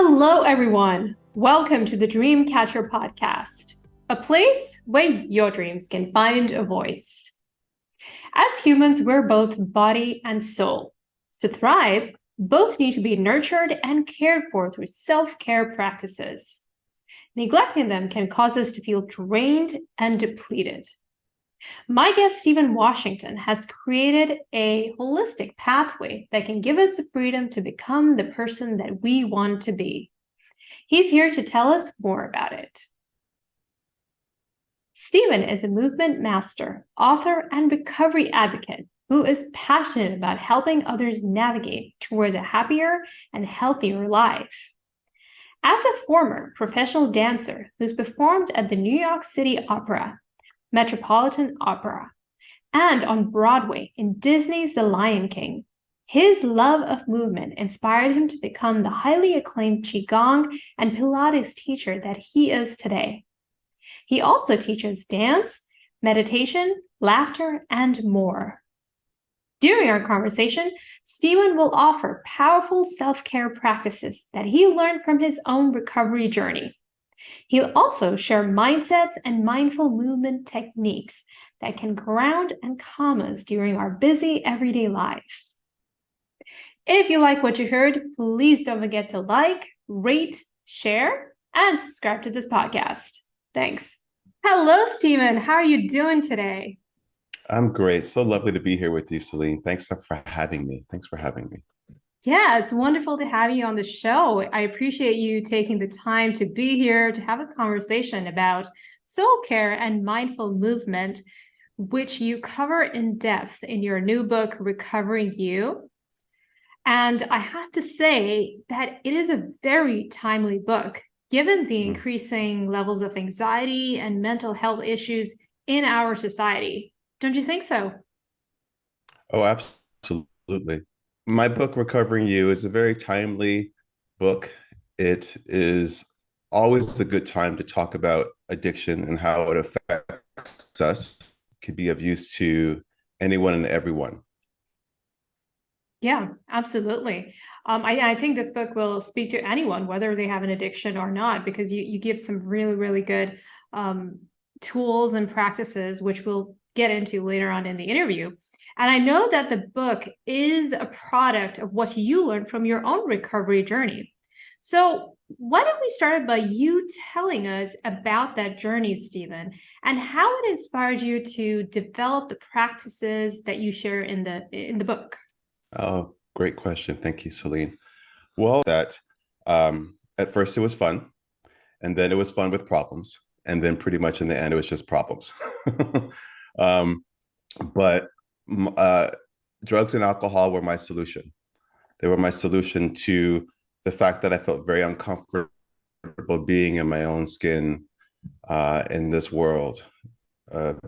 Hello, everyone. Welcome to the Dreamcatcher podcast, a place where your dreams can find a voice. As humans, we're both body and soul. To thrive, both need to be nurtured and cared for through self-care practices. Neglecting them can cause us to feel drained and depleted. My guest, Stephen Washington, has created a holistic pathway that can give us the freedom to become the person that we want to be. He's here to tell us more about it. Stephen is a movement master, author, and recovery advocate who is passionate about helping others navigate toward a happier and healthier life. As a former professional dancer who's performed at the New York City Opera, Metropolitan Opera, and on Broadway in Disney's The Lion King, his love of movement inspired him to become the highly acclaimed Qigong and Pilates teacher that he is today. He also teaches dance, meditation, laughter, and more. During our conversation, Stephen will offer powerful self-care practices that he learned from his own recovery journey. He'll also share mindsets and mindful movement techniques that can ground and calm us during our busy everyday life. If you like what you heard, please don't forget to like, rate, share, and subscribe to this podcast. Thanks. Hello, Stephen. How are you doing today? I'm great. So lovely to be here with you, Celine. Thanks for having me. Yeah, it's wonderful to have you on the show. I appreciate you taking the time to be here to have a conversation about soul care and mindful movement, which you cover in depth in your new book, Recovering You. And I have to say that it is a very timely book, given the increasing levels of anxiety and mental health issues in our society. Don't you think so? Oh, absolutely. My book, Recovering You, is a very timely book. It is always a good time to talk about addiction and how it affects us. It could be of use to anyone and everyone. Yeah, absolutely. I think this book will speak to anyone, whether they have an addiction or not, because you give some really, really good tools and practices, which we'll get into later on in the interview. And I know that the book is a product of what you learned from your own recovery journey. So why don't we start by you telling us about that journey, Stephen, and how it inspired you to develop the practices that you share in the book? Oh, great question. Thank you, Celine. That at first it was fun, and then it was fun with problems, and then pretty much in the end it was just problems. um, but drugs and alcohol were my solution. They were my solution to the fact that I felt very uncomfortable being in my own skin in this world,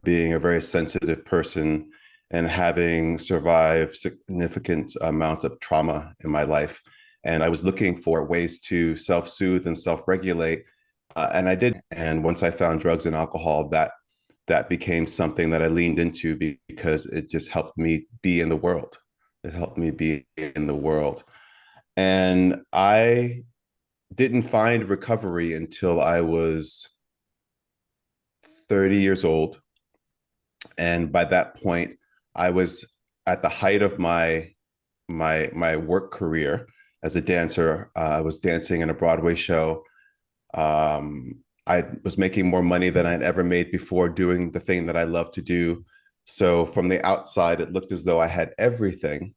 being a very sensitive person and having survived significant amount of trauma in my life. And I was looking for ways to self-soothe and self-regulate. And I did. And once I found drugs and alcohol, that became something that I leaned into because it just helped me be in the world. It helped me be in the world. And I didn't find recovery until I was 30 years old. And by that point, I was at the height of my work career as a dancer. I was dancing in a Broadway show. I was making more money than I'd ever made before doing the thing that I love to do. So from the outside, it looked as though I had everything.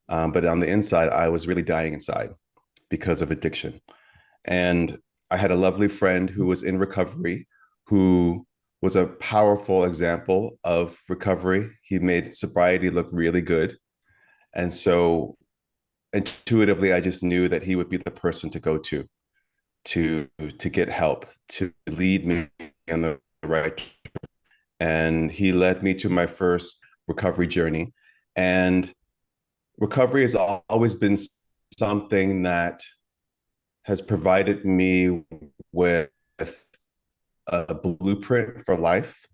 But on the inside, I was really dying inside because of addiction. And I had a lovely friend who was in recovery, who was a powerful example of recovery. He made sobriety look really good. And so intuitively, I just knew that he would be the person to go to get help, to lead me in the right. And he led me to my first recovery journey. And recovery has always been something that has provided me with a blueprint for life.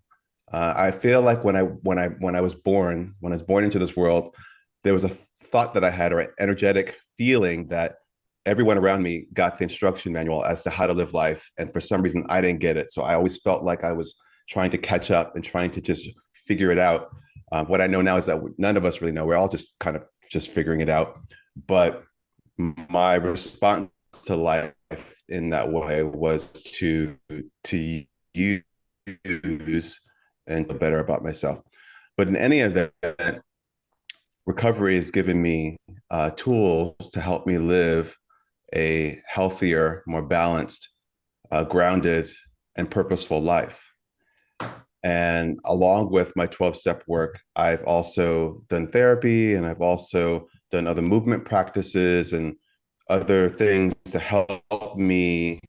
I feel like when I was born into this world, there was a thought that I had, or an energetic feeling that everyone around me got the instruction manual as to how to live life. And for some reason, I didn't get it. So I always felt like I was trying to catch up and trying to just figure it out. What I know now is that none of us really know. We're all just kind of just figuring it out. But my response to life in that way was to use and feel better about myself. But in any event, recovery has given me tools to help me live a healthier, more balanced, grounded, and purposeful life. And along with my 12-step work, I've also done therapy, and I've also done other movement practices and other things to help me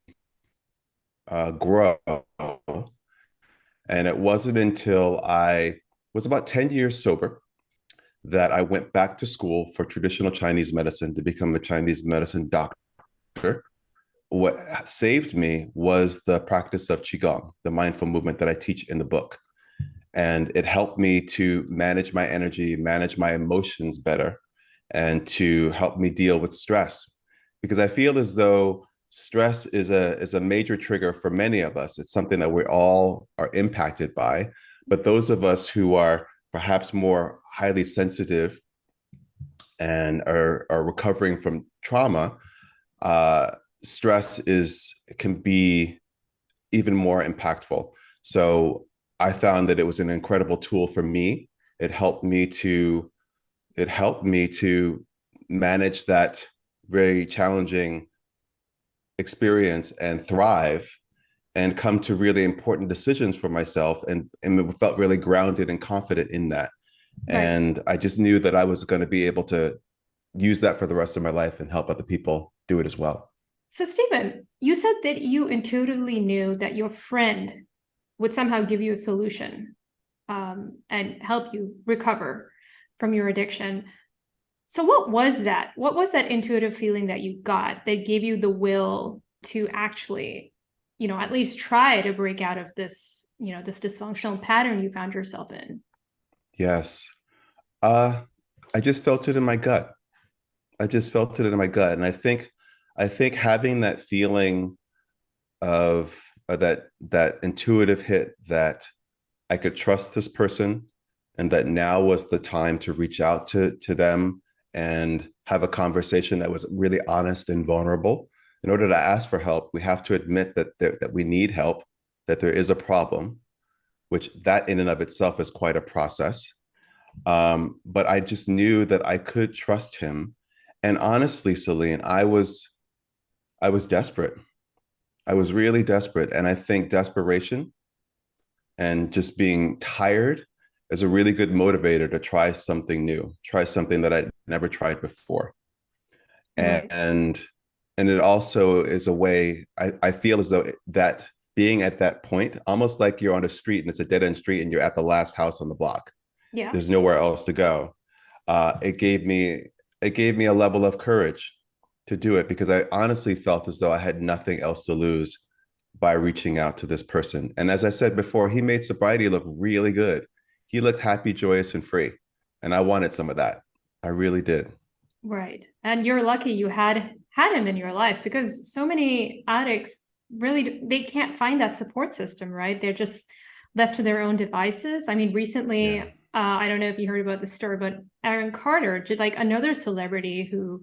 grow. And it wasn't until I was about 10 years sober that I went back to school for traditional Chinese medicine to become a Chinese medicine doctor. What saved me was the practice of Qigong, the mindful movement that I teach in the book. And it helped me to manage my energy, manage my emotions better, and to help me deal with stress. Because I feel as though stress is a major trigger for many of us. It's something that we all are impacted by. But those of us who are perhaps more highly sensitive and are recovering from trauma, stress can be even more impactful. So I found that it was an incredible tool for me. It helped me to manage that very challenging experience and thrive and come to really important decisions for myself, and felt really grounded and confident in that. Right. And I just knew that I was going to be able to use that for the rest of my life and help other people do it as well. So Stephen, you said that you intuitively knew that your friend would somehow give you a solution and help you recover from your addiction. So what was that? What was that intuitive feeling that you got that gave you the will to actually, at least try to break out of this, this dysfunctional pattern you found yourself in? Yes. I just felt it in my gut. And I think having that feeling of that intuitive hit that I could trust this person, and that now was the time to reach out to them and have a conversation that was really honest and vulnerable. In order to ask for help, we have to admit that we need help, that there is a problem, which that in and of itself is quite a process. But I just knew that I could trust him. And honestly, Celine, I was desperate. I was really desperate. And I think desperation and just being tired is a really good motivator to try something new, try something that I'd never tried before. Right. And it also is a way, I feel as though that being at that point, almost like you're on a street and it's a dead end street and you're at the last house on the block. Yes. There's nowhere else to go. It gave me a level of courage to do it, because I honestly felt as though I had nothing else to lose by reaching out to this person. And as I said before, he made sobriety look really good. He looked happy, joyous, and free. And I wanted some of that. I really did. Right. And you're lucky you had him in your life, because so many addicts really, they can't find that support system, right? They're just left to their own devices. I mean, recently, yeah. I don't know if you heard about the story, but Aaron Carter, like another celebrity who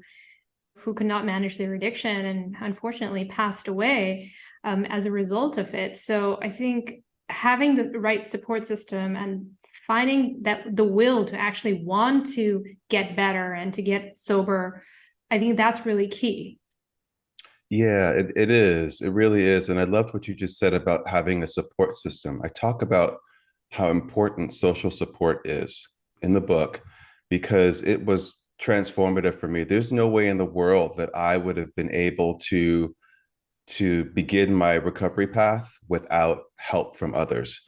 could not manage their addiction and unfortunately passed away as a result of it. So I think having the right support system and finding that the will to actually want to get better and to get sober, I think that's really key. Yeah, it is. It really is. And I loved what you just said about having a support system. I talk about how important social support is in the book, because it was transformative for me. There's no way in the world that I would have been able to begin my recovery path without help from others.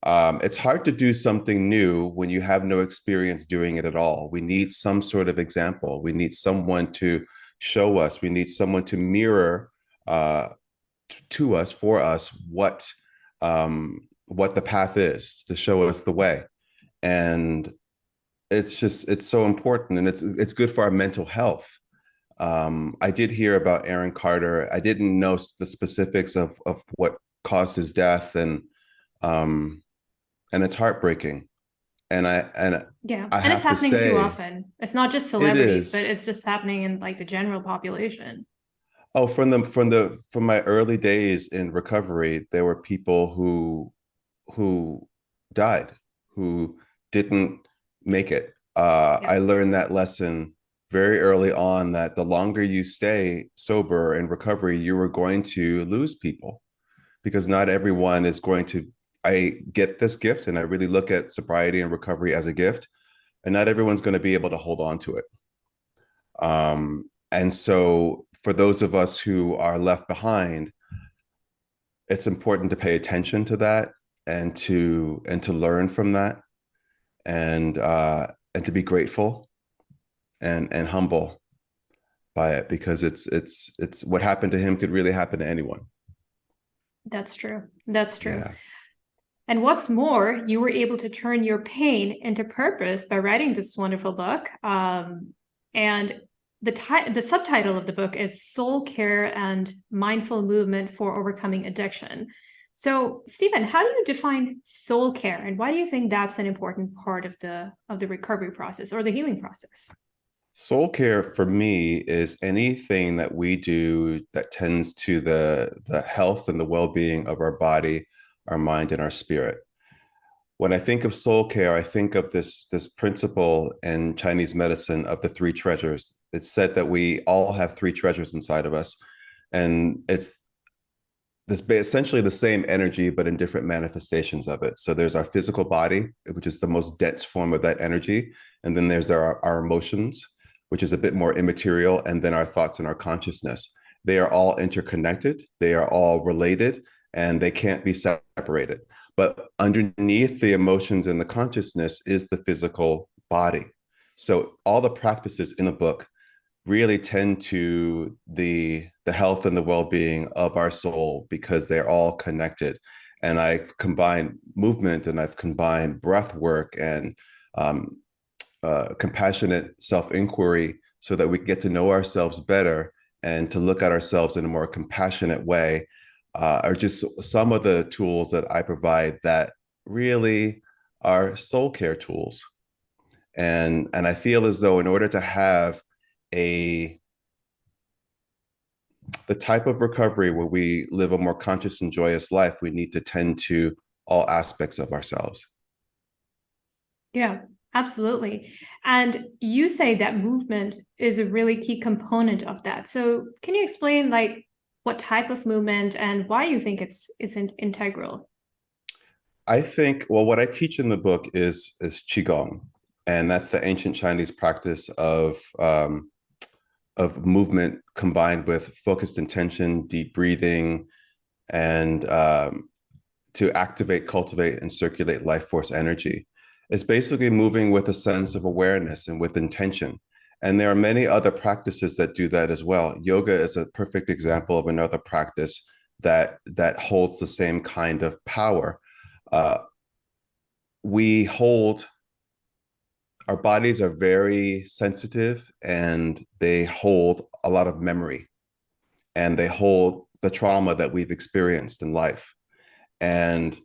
It's hard to do something new when you have no experience doing it at all. We need some sort of example. We need someone to show us. We need someone to mirror to us, for us, what the path is, to show us the way. And it's so important, and it's good for our mental health. I did hear about Aaron Carter. I didn't know the specifics of what caused his death, um, and it's heartbreaking. And Yeah. I And it's have to happening too say, often. It's not just it celebrities, but is. it's just happening in like the general population. Oh, from my early days in recovery, there were people who died, who didn't make it. Yeah. I learned that lesson very early on, that the longer you stay sober in recovery, you are going to lose people, because not everyone is going to. I get this gift, and I really look at sobriety and recovery as a gift, and not everyone's going to be able to hold on to it. And so, for those of us who are left behind, it's important to pay attention to that, and to learn from that, and to be grateful and humble by it, because it's what happened to him could really happen to anyone. That's true. That's true. Yeah. And what's more, you were able to turn your pain into purpose by writing this wonderful book. And the subtitle of the book is Soul Care and Mindful Movement for Overcoming Addiction. So, Stephen, how do you define soul care, and why do you think that's an important part of the recovery process or the healing process? Soul care for me is anything that we do that tends to the health and the well-being of our body, our mind, and our spirit. When I think of soul care, I think of this principle in Chinese medicine of the three treasures. It's said that we all have three treasures inside of us, and it's this essentially the same energy, but in different manifestations of it. So there's our physical body, which is the most dense form of that energy, and then there's our emotions, which is a bit more immaterial, and then our thoughts and our consciousness. They are all interconnected. They are all related, and they can't be separated. But underneath the emotions and the consciousness is the physical body. So all the practices in the book really tend to the health and the well-being of our soul, because they're all connected. And I've combined movement, and I've combined breath work, and compassionate self-inquiry, so that we get to know ourselves better and to look at ourselves in a more compassionate way, are just some of the tools that I provide that really are soul care tools. And I feel as though, in order to have a the type of recovery where we live a more conscious and joyous life, we need to tend to all aspects of ourselves. Yeah, absolutely. And you say that movement is a really key component of that. So can you explain like what type of movement and why you think it's integral? I think, well, what I teach in the book is Qigong, and that's the ancient Chinese practice of movement combined with focused intention, deep breathing, and to activate, cultivate, and circulate life force energy. It's basically moving with a sense of awareness and with intention. And there are many other practices that do that as well. Yoga is a perfect example of another practice that holds the same kind of power. Uh, we hold Our bodies are very sensitive, and they hold a lot of memory, and they hold the trauma that we've experienced in life. And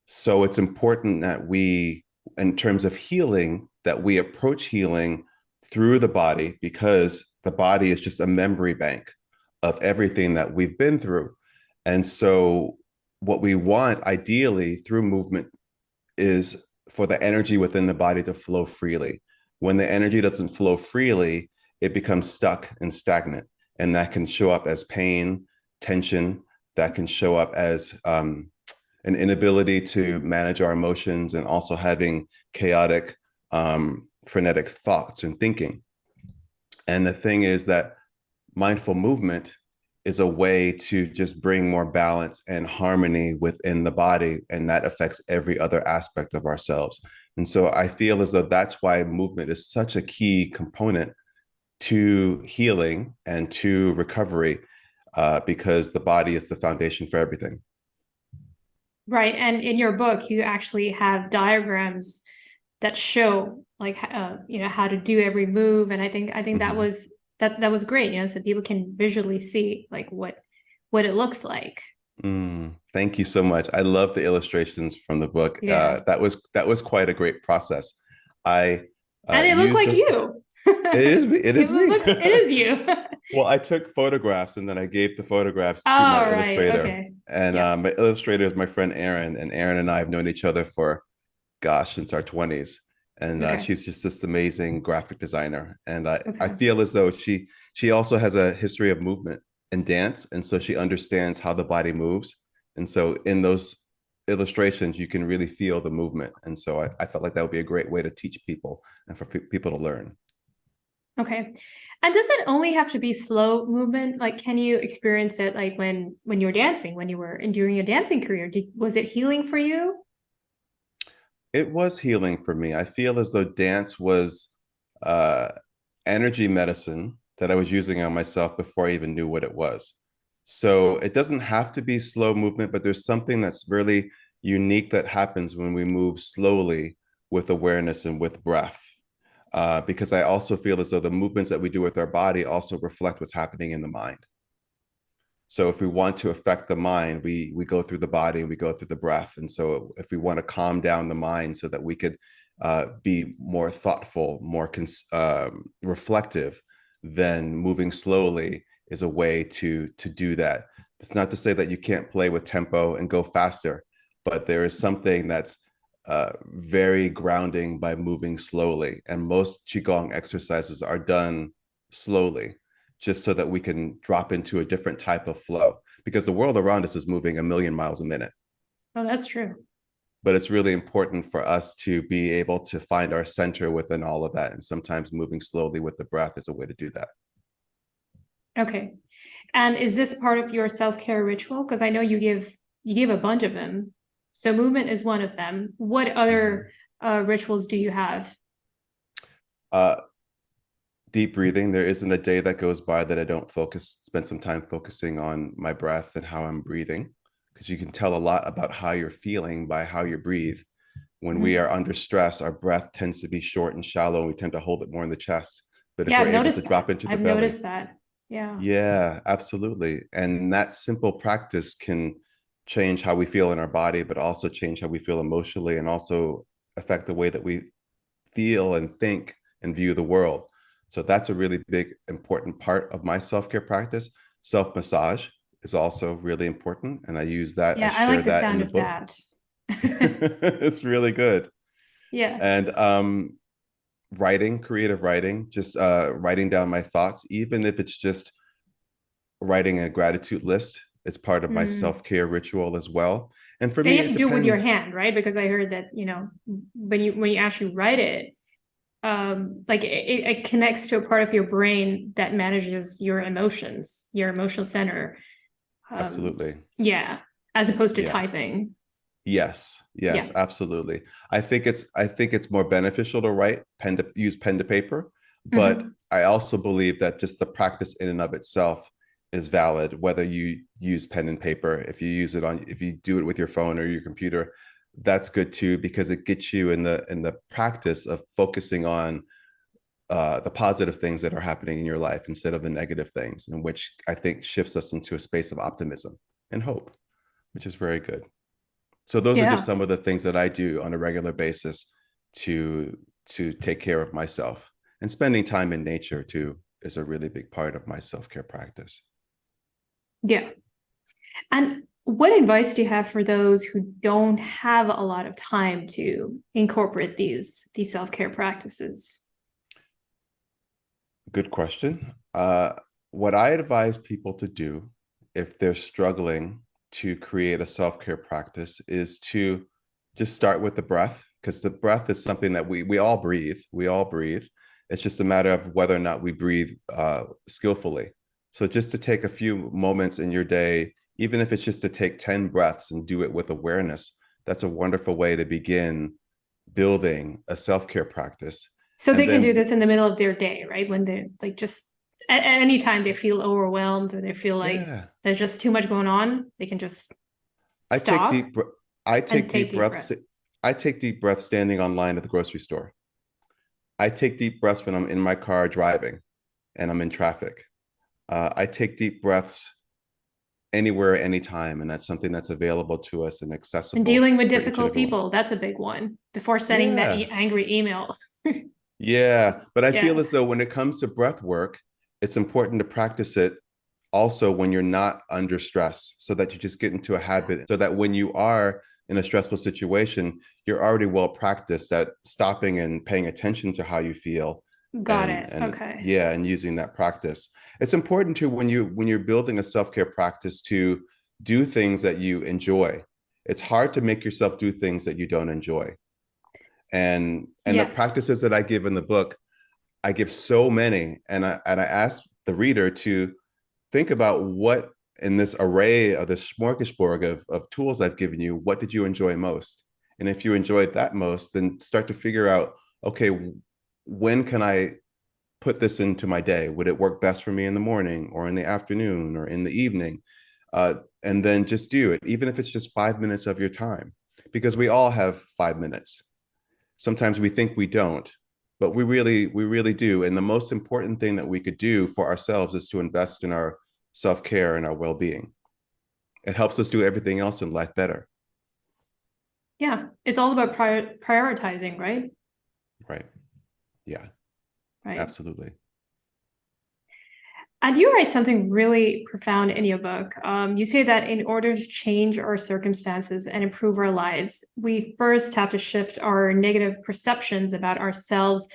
so it's important that we, in terms of healing, that we approach healing through the body, because the body is just a memory bank of everything that we've been through. And so what we want ideally through movement is for the energy within the body to flow freely. When the energy doesn't flow freely, it becomes stuck and stagnant. And that can show up as pain, tension, that can show up as an inability to manage our emotions, and also having chaotic, frenetic thoughts and thinking. And the thing is that mindful movement is a way to just bring more balance and harmony within the body, and that affects every other aspect of ourselves. And so I feel as though that's why movement is such a key component to healing and to recovery, because the body is the foundation for everything. Right. And in your book, you actually have diagrams that show like how to do every move. And I think that Mhm. was that was great, so people can visually see like what it looks like. Thank you so much. I love the illustrations from the book. Yeah. That was quite a great process. I And it looked used like a, you. it is me. It is you. Well, I took photographs and then I gave the photographs to my Oh, right. illustrator. Okay. And Yep. my illustrator is my friend Erin, and Erin and I have known each other for, gosh, since our 20s. And Okay. she's just this amazing graphic designer. And I Okay. feel as though she also has a history of movement and dance. And so she understands how the body moves. And so in those illustrations, you can really feel the movement. And so I felt like that would be a great way to teach people and for people to learn. Okay. And does it only have to be slow movement? Like, can you experience it like when you're dancing, when you were during your dancing career? Was it healing for you? It was healing for me. I feel as though dance was uh, energy medicine that I was using on myself before I even knew what it was. So it doesn't have to be slow movement, but there's something that's really unique that happens when we move slowly with awareness and with breath. Because I also feel as though the movements that we do with our body also reflect what's happening in the mind. So if we want to affect the mind, we go through the body and we go through the breath. And so if we want to calm down the mind so that we could be more thoughtful, more reflective, then moving slowly is a way to do that. It's not to say that you can't play with tempo and go faster, but there is something that's very grounding by moving slowly. And most Qigong exercises are done slowly, just so that we can drop into a different type of flow, because the world around us is moving a million miles a minute. Oh, that's true. But it's really important for us to be able to find our center within all of that. And sometimes moving slowly with the breath is a way to do that. Okay. And is this part of your self-care ritual? Because I know you give a bunch of them. So movement is one of them. What other rituals do you have? Uh, Deep breathing. There isn't a day that goes by that I don't spend some time focusing on my breath and how I'm breathing, because you can tell a lot about how you're feeling by how you breathe. When we Mhm. are under stress, our breath tends to be short and shallow, and we tend to hold it more in the chest. But if Yeah, we're I've able to noticed drop that. into the I've belly, noticed that. Yeah. yeah, absolutely. And that simple practice can change how we feel in our body, but also change how we feel emotionally, and also affect the way that we feel and think and view the world. So that's a really big, important part of my self-care practice. Self-massage is also really important. And I Yeah, I share like the that in sound the of book. that. It's really good. Yeah. And writing, creative writing, just writing down my thoughts, even if it's just writing a gratitude list. It's part of my Mm. self-care ritual as well. And for And me, you have it to do it with your depends. hand, right? Because I heard that, when you actually write it, like it connects to a part of your brain that manages your emotions, your emotional center. Absolutely. Yeah, as opposed to Yeah. typing. Yes, Yeah. yes, absolutely. I think it's more beneficial to use pen to paper, but Mhm. I also believe that just the practice in and of itself is valid, whether you use pen and paper. If you do it with your phone or your computer, that's good too, because it gets you in the practice of focusing on the positive things that are happening in your life instead of the negative things, and which I think shifts us into a space of optimism and hope, which is very good. So those are just Yeah. some of the things that I do on a regular basis to take care of myself. And spending time in nature too is a really big part of my self-care practice. Yeah. And what advice do you have for those who don't have a lot of time to incorporate these self-care practices? Good question. What I advise people to do if they're struggling to create a self-care practice is to just start with the breath, because the breath is something that we all breathe. We all breathe. It's just a matter of whether or not we breathe skillfully. So just to take a few moments in your day, even if it's just to take 10 breaths and do it with awareness, that's a wonderful way to begin building a self-care practice. So And they can do then, this in the middle of their day, right? When they're like just at any time they feel overwhelmed or they feel like yeah, there's just too much going on, they can just I take stop deep I and take take deep deep breaths. breaths. I take deep breaths standing online at the grocery store. I take deep breaths when I'm in my car driving. and I'm in traffic. I take deep breaths anywhere, anytime, and that's something that's available to us and And accessible dealing with for each and difficult every one. people, that's a big one before sending that Yeah, angry email. yeah. But I feel Yeah, as though when it comes to breath work, it's important to practice it also when you're not under stress, so that you just get into a habit, so that when you are in a stressful situation, you're already well practiced at stopping and paying attention to how you feel, got and it. and Okay. yeah, and using that practice. It's important to, when you're building a self-care practice, to do things that you enjoy. It's hard to make yourself do things that you don't enjoy. And the Yes. practices that I give in the book, I give so many, and I ask the reader to think about, what in this array of this smorgasbord of tools I've given you, what did you enjoy most? And if you enjoyed that most, then start to figure out, okay, when can I put this into my day? Would it work best for me in the morning or in the afternoon or in the evening? And then just do it, even if it's just 5 minutes of your time, because we all have 5 minutes. Sometimes we think we don't, but we really do. And the most important thing that we could do for ourselves is to invest in our self-care and our well-being. It helps us do everything else in life better. Yeah. It's all about prioritizing, right? Right. Yeah, Right. absolutely. And you write something really profound in your book. You say that in order to change our circumstances and improve our lives, we first have to shift our negative perceptions about ourselves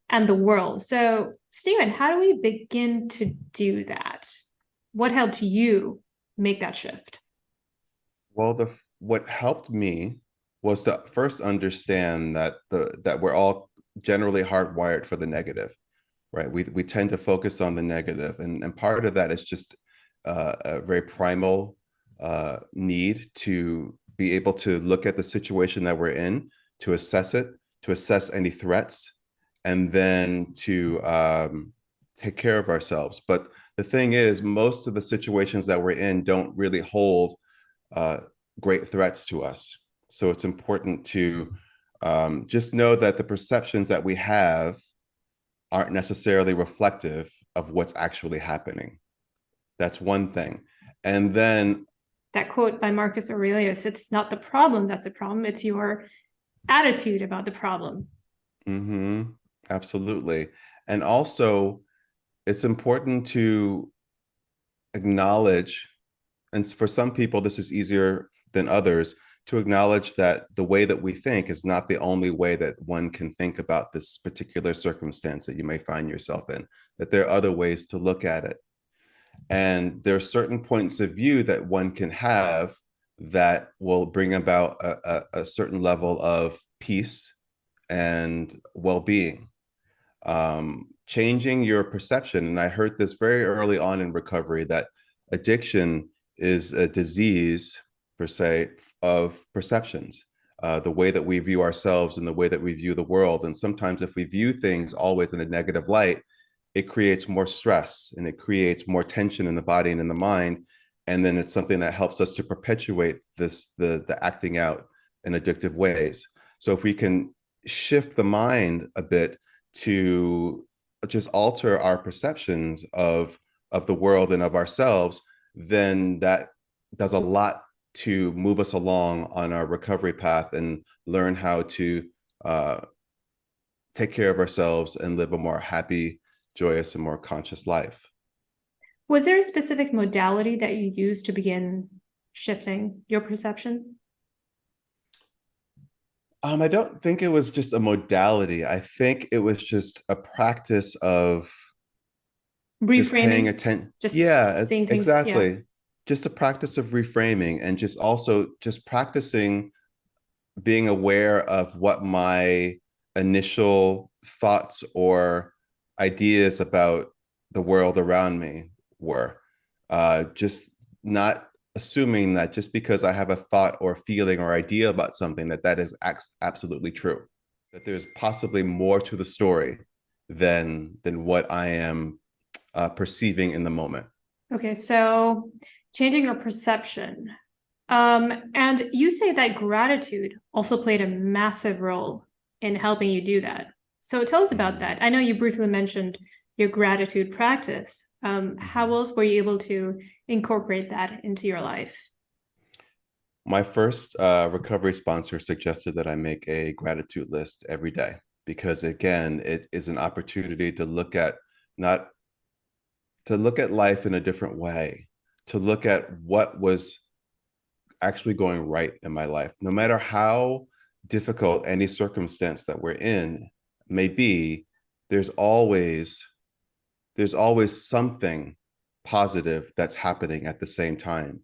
and the world. So, Stephen, how do we begin to do that? What helped you make that shift? Well, the what helped me was to first understand that we're all generally hardwired for the negative, right? We tend to focus on the negative, and part of that is just a very primal need to be able to look at the situation that we're in, to assess it, to assess any threats, and then to take care of ourselves. But the thing is, most of the situations that we're in don't really hold uh, great threats to us. So it's important to just know that the perceptions that we have aren't necessarily reflective of what's actually happening. That's one thing. And then, That quote by Marcus Aurelius, it's not the problem that's the problem, it's your attitude about the problem. mhm, absolutely. And also, it's important to acknowledge, and for some people, this is easier than others, to acknowledge that the way that we think is not the only way that one can think about this particular circumstance that you may find yourself in, that there are other ways to look at it. And there are certain points of view that one can have that will bring about a certain level of peace and well-being. Changing your perception, and I heard this very early on in recovery, that addiction is a disease, per se, of perceptions, the way that we view ourselves and the way that we view the world. And sometimes if we view things always in a negative light, it creates more stress and it creates more tension in the body and in the mind. And then it's something that helps us to perpetuate the acting out in addictive ways. So if we can shift the mind a bit to just alter our perceptions of the world and of ourselves, then that does a lot to move us along on our recovery path and learn how to uh, take care of ourselves and live a more happy, joyous, and more conscious life. Was there a specific modality that you used to begin shifting your perception? I don't think it was just a modality. I think it was just a practice of just paying Reframing, attention. just Yeah, seeing things. Yeah. exactly. Just a practice of reframing, and just also just practicing being aware of what my initial thoughts or ideas about the world around me were. Just not assuming that just because I have a thought or feeling or idea about something, that that is absolutely true. That there's possibly more to the story than what I am perceiving in the moment. Okay, so changing your perception. And you say that gratitude also played a massive role in helping you do that. So tell us about Mhm. that. I know you briefly mentioned your gratitude practice. How else were you able to incorporate that into your life? My first recovery sponsor suggested that I make a gratitude list every day because, again, it is an opportunity to look at not to look at life in a different way, to look at what was actually going right in my life, no matter how difficult any circumstance that we're in may be. There's always something positive that's happening at the same time,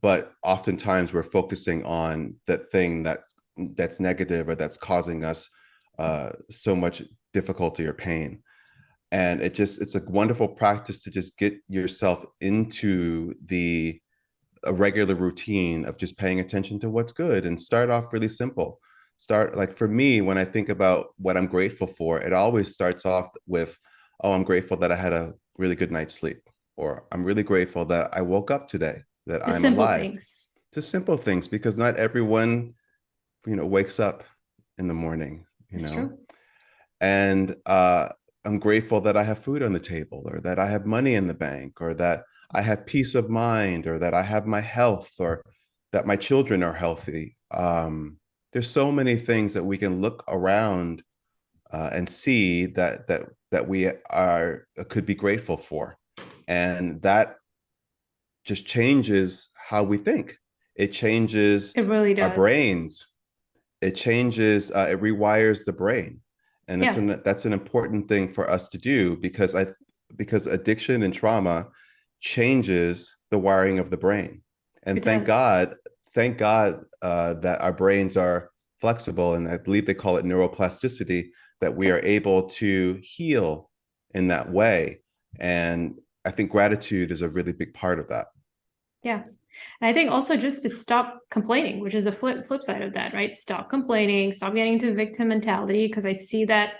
but oftentimes we're focusing on that thing that's negative or that's causing us so much difficulty or pain. And it's a wonderful practice to just get yourself into a regular routine of just paying attention to what's good and start off really simple. Start, like, for me, when I think about what I'm grateful for, it always starts off with, oh, I'm grateful that I had a really good night's sleep, or I'm really grateful that I woke up today, that The I'm simple alive. things. The simple things, because not everyone, wakes up in the morning, It's true. and I'm grateful that I have food on the table, or that I have money in the bank, or that I have peace of mind, or that I have my health, or that my children are healthy. There's so many things that we can look around and see that we are could be grateful for, and that just changes how we think. It changes It really our does. brains. It changes. It rewires the brain, and Yeah, that's an important thing for us to do, because addiction and trauma changes the wiring of the brain. And it does. thank God that our brains are flexible, and I believe they call it neuroplasticity, that we Yeah. are able to heal in that way. And I think gratitude is a really big part of that. Yeah. And I think also just to stop complaining, which is the flip side of that, right? Stop complaining, stop getting into victim mentality, because I see that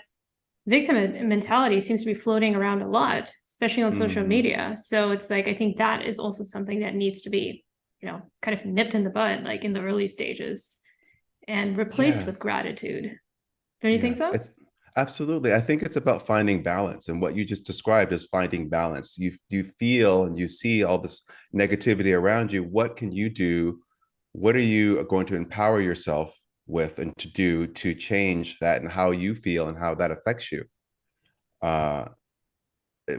victim mentality seems to be floating around a lot, especially on social Mm-hmm. media. So it's like, I think that is also something that needs to be, kind of nipped in the bud, like in the early stages, and replaced Yeah. with gratitude. Don't you think Yeah, so? it's absolutely. I think it's about finding balance, and what you just described is finding balance. You feel and you see all this negativity around you. What can you do? What are you going to empower yourself with and to do to change that, and how you feel and how that affects you? Uh,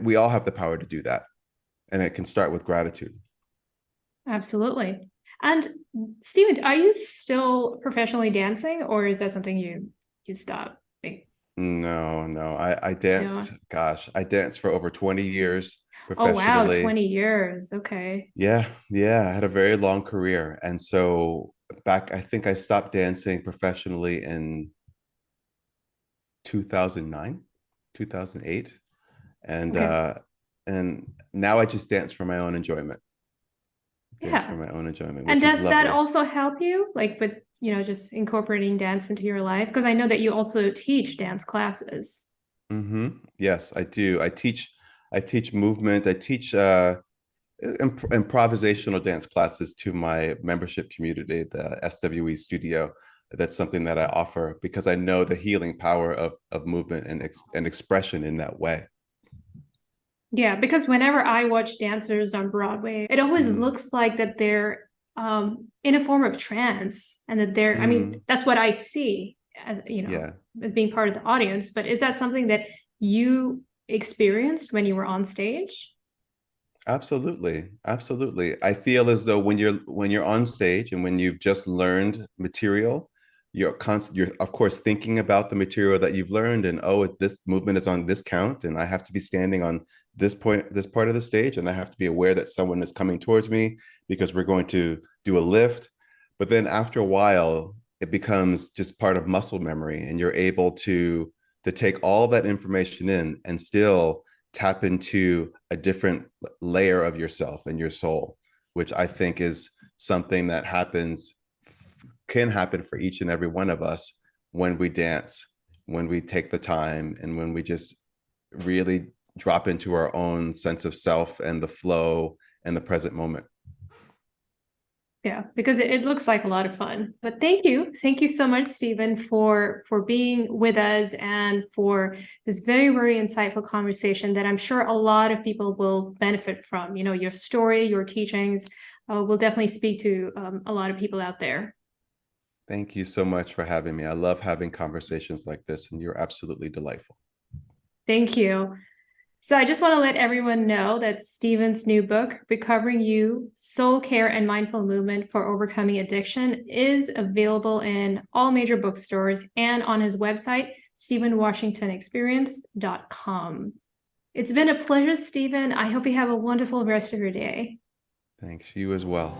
we all have the power to do that, and it can start with gratitude. Absolutely. And Stephen, are you still professionally dancing, or is that something you stopped? No, no. I Yeah. danced, gosh, I danced for over 20 years Oh wow, professionally. 20 years. Okay. Yeah, yeah, I had a very long career. And so I think I stopped dancing professionally in 2009, 2008. And Okay. and now I just dance for my own enjoyment. Dance for Yeah. my own enjoyment, And which is does that lovely. also help you, like with, just incorporating dance into your life? Because I know that you also teach dance classes. Yes, I do. I teach movement. I teach improvisational dance classes to my membership community, the SWE studio. That's something that I offer because I know the healing power of movement and expression in that way. Yeah, because whenever I watch dancers on Broadway, it always Mm, looks like that they're in a form of trance, and that they're, I mean, mm, that's what I see as, yeah, as being part of the audience. But is that something that you experienced when you were on stage? absolutely, absolutely. I feel as though when you're on stage and when you've just learned material, you're of course thinking about the material that you've learned, and, oh, this movement is on this count, and I have to be standing on this part of the stage, and I have to be aware that someone is coming towards me because we're going to do a lift. But then after a while, it becomes just part of muscle memory, and you're able to take all that information in and still tap into a different layer of yourself and your soul, which I think is something that can happen for each and every one of us when we dance, when we take the time, and when we just really drop into our own sense of self and the flow and the present moment. Yeah, because it looks like a lot of fun. But thank you so much, Stephen, for being with us and for this very, very insightful conversation that I'm sure a lot of people will benefit from. You know, your story, your teachings will definitely speak to a lot of people out there. Thank you so much for having me. I love having conversations like this, and you're absolutely delightful. Thank you. So I just want to let everyone know that Stephen's new book, Recovering You, Soul Care and Mindful Movement for Overcoming Addiction, is available in all major bookstores and on his website, stephenwashingtonexperience.com. It's been a pleasure, Stephen. I hope you have a wonderful rest of your day. Thanks. You as well.